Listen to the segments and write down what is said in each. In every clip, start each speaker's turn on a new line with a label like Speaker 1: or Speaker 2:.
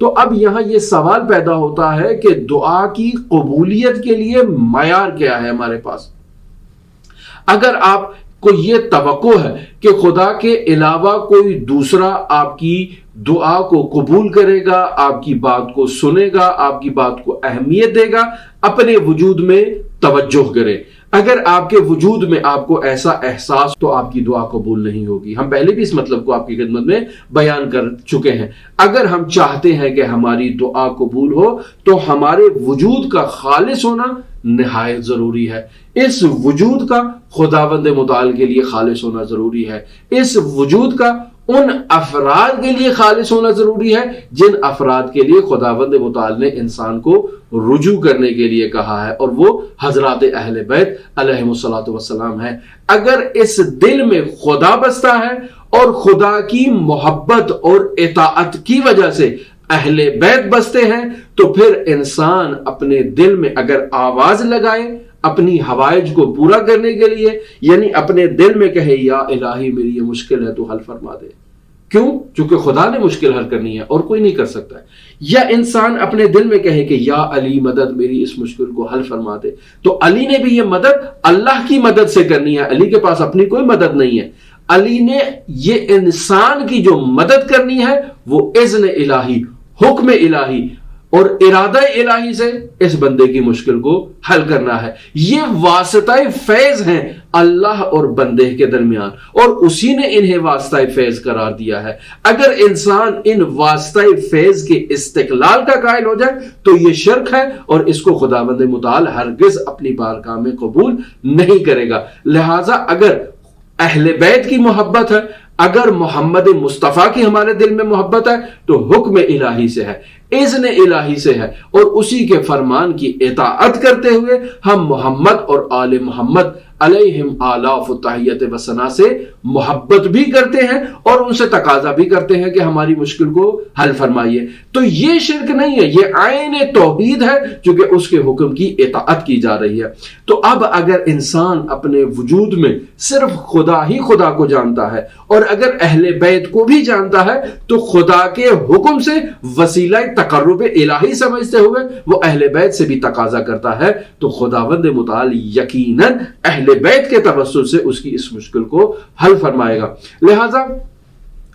Speaker 1: تو اب یہاں یہ سوال پیدا ہوتا ہے کہ دعا کی قبولیت کے لیے معیار کیا ہے ہمارے پاس؟ اگر آپ کو یہ توقع ہے کہ خدا کے علاوہ کوئی دوسرا آپ کی دعا کو قبول کرے گا، آپ کی بات کو سنے گا، آپ کی بات کو اہمیت دے گا، اپنے وجود میں توجہ کرے، اگر آپ کے وجود میں آپ کو ایسا احساس، تو آپ کی دعا قبول نہیں ہوگی۔ ہم پہلے بھی اس مطلب کو آپ کی خدمت میں بیان کر چکے ہیں۔ اگر ہم چاہتے ہیں کہ ہماری دعا قبول ہو تو ہمارے وجود کا خالص ہونا نہایت ضروری ہے۔ اس وجود کا خداوند متعال کے لیے خالص ہونا ضروری ہے۔ اس وجود کا ان افراد کے لیے خالص ہونا ضروری ہے جن افراد کے لیے خداوند متعال نے انسان کو رجوع کرنے کے لیے کہا ہے، اور وہ حضرات اہل بیت علیہم الصلوۃ والسلام ہے۔ اگر اس دل میں خدا بستا ہے اور خدا کی محبت اور اطاعت کی وجہ سے اہل بیت بستے ہیں، تو پھر انسان اپنے دل میں اگر آواز لگائے اپنی حوائج کو پورا کرنے کے لیے، یعنی اپنے دل میں کہے یا الہی میری یہ مشکل ہے تو حل فرما دے، کیوں؟ چونکہ خدا نے مشکل حل کرنی ہے اور کوئی نہیں کر سکتا ہے۔ یا انسان اپنے دل میں کہے کہ یا علی مدد، میری اس مشکل کو حل فرما دے، تو علی نے بھی یہ مدد اللہ کی مدد سے کرنی ہے، علی کے پاس اپنی کوئی مدد نہیں ہے۔ علی نے یہ انسان کی جو مدد کرنی ہے وہ اذن الہی، حکم الہی اور ارادہ الہی سے اس بندے کی مشکل کو حل کرنا ہے۔ یہ واسطہ فیض ہیں اللہ اور بندے کے درمیان، اور اسی نے انہیں واسطہ فیض قرار دیا ہے۔ اگر انسان ان واسطہ فیض کے استقلال کا قائل ہو جائے تو یہ شرک ہے، اور اس کو خداوند متعال ہرگز اپنی بارگاہ میں قبول نہیں کرے گا۔ لہٰذا اگر اہل بیت کی محبت ہے، اگر محمد مصطفیٰ کی ہمارے دل میں محبت ہے، تو حکم الہی سے ہے، اذن الہی سے ہے، اور اسی کے فرمان کی اطاعت کرتے ہوئے ہم محمد اور آل محمد علیہم آلاف التحیت و ثنا سے محبت بھی کرتے ہیں اور ان سے تقاضا بھی کرتے ہیں کہ ہماری مشکل کو حل فرمائیے۔ تو یہ شرک نہیں ہے، یہ عین توحید ہے، چونکہ اس کے حکم کی اطاعت کی جا رہی ہے۔ تو اب اگر انسان اپنے وجود میں صرف خدا ہی خدا کو جانتا ہے، اور اگر اہل بیت کو بھی جانتا ہے، تو خدا کے حکم سے وسیلہ تقرب الہی سمجھتے ہوئے وہ اہل بیت سے بھی تقاضا کرتا ہے، تو خداوند متعال یقیناً اہل بیت کے توسل سے اس کی اس مشکل کو حل فرمائے گا۔ لہٰذا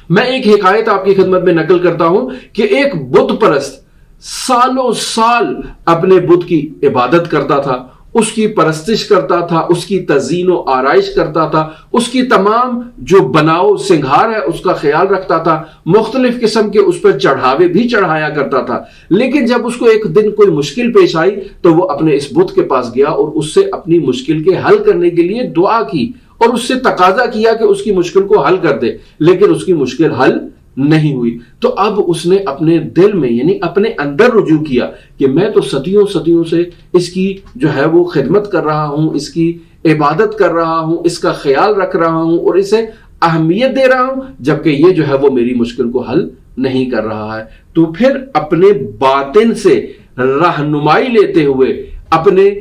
Speaker 1: میں ایک حکایت آپ کی خدمت میں نقل کرتا ہوں کہ ایک بت پرست سالوں سال اپنے بت کی عبادت کرتا تھا، اس کی پرستش کرتا تھا، اس کی تزئین و آرائش کرتا تھا، اس کی تمام جو بناؤ سنگھار ہے اس کا خیال رکھتا تھا، مختلف قسم کے اس پر چڑھاوے بھی چڑھایا کرتا تھا۔ لیکن جب اس کو ایک دن کوئی مشکل پیش آئی تو وہ اپنے اس بت کے پاس گیا اور اس سے اپنی مشکل کے حل کرنے کے لیے دعا کی، اور اس سے تقاضا کیا کہ اس کی مشکل کو حل کر دے، لیکن اس کی مشکل حل نہیں ہوئی۔ تو اب اس نے اپنے دل میں یعنی اپنے اندر رجوع کیا کہ میں تو صدیوں سے اس کی جو ہے وہ خدمت کر رہا ہوں، اس کی عبادت کر رہا ہوں، اس کا خیال رکھ رہا ہوں اور اسے اہمیت دے رہا ہوں، جبکہ یہ جو ہے وہ میری مشکل کو حل نہیں کر رہا ہے۔ تو پھر اپنے باطن سے رہنمائی لیتے ہوئے، اپنے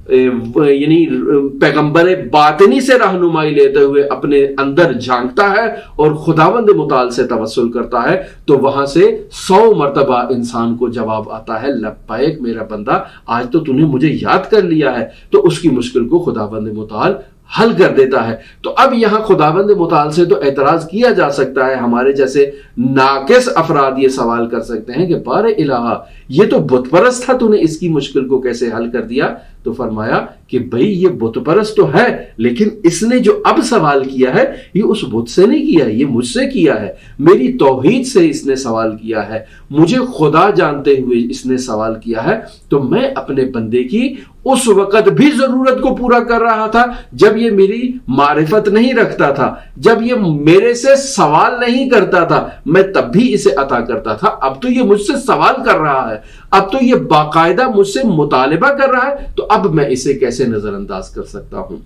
Speaker 1: یعنی پیغمبر باطنی سے رہنمائی لیتے ہوئے اپنے اندر جھانکتا ہے اور خداوند متعال سے توسل کرتا ہے، تو وہاں سے 100 مرتبہ انسان کو جواب آتا ہے لبیک میرا بندہ، آج تو نے مجھے یاد کر لیا ہے، تو اس کی مشکل کو خداوند متعال حل کر دیتا ہے۔ تو اب یہاں خداوند متعال سے تو اعتراض کیا جا سکتا ہے، ہمارے جیسے ناقص افراد یہ سوال کر سکتے ہیں کہ بارے الہ، یہ تو بت پرست تھا، تو نے اس کی مشکل کو کیسے حل کر دیا؟ تو فرمایا کہ بھئی یہ بت پرست تو ہے، لیکن اس نے جو اب سوال کیا ہے یہ اس بت سے نہیں کیا، یہ مجھ سے کیا ہے، میری توحید سے اس نے سوال کیا ہے، مجھے خدا جانتے ہوئے اس نے سوال کیا ہے۔ تو میں اپنے بندے کی اس وقت بھی ضرورت کو پورا کر رہا تھا جب یہ میری معرفت نہیں رکھتا تھا، جب یہ میرے سے سوال نہیں کرتا تھا، میں تب بھی اسے عطا کرتا تھا۔ اب تو یہ مجھ سے سوال کر رہا ہے، اب تو یہ باقاعدہ مجھ سے مطالبہ کر رہا ہے، تو اب میں اسے کیسے نظر انداز کر سکتا ہوں؟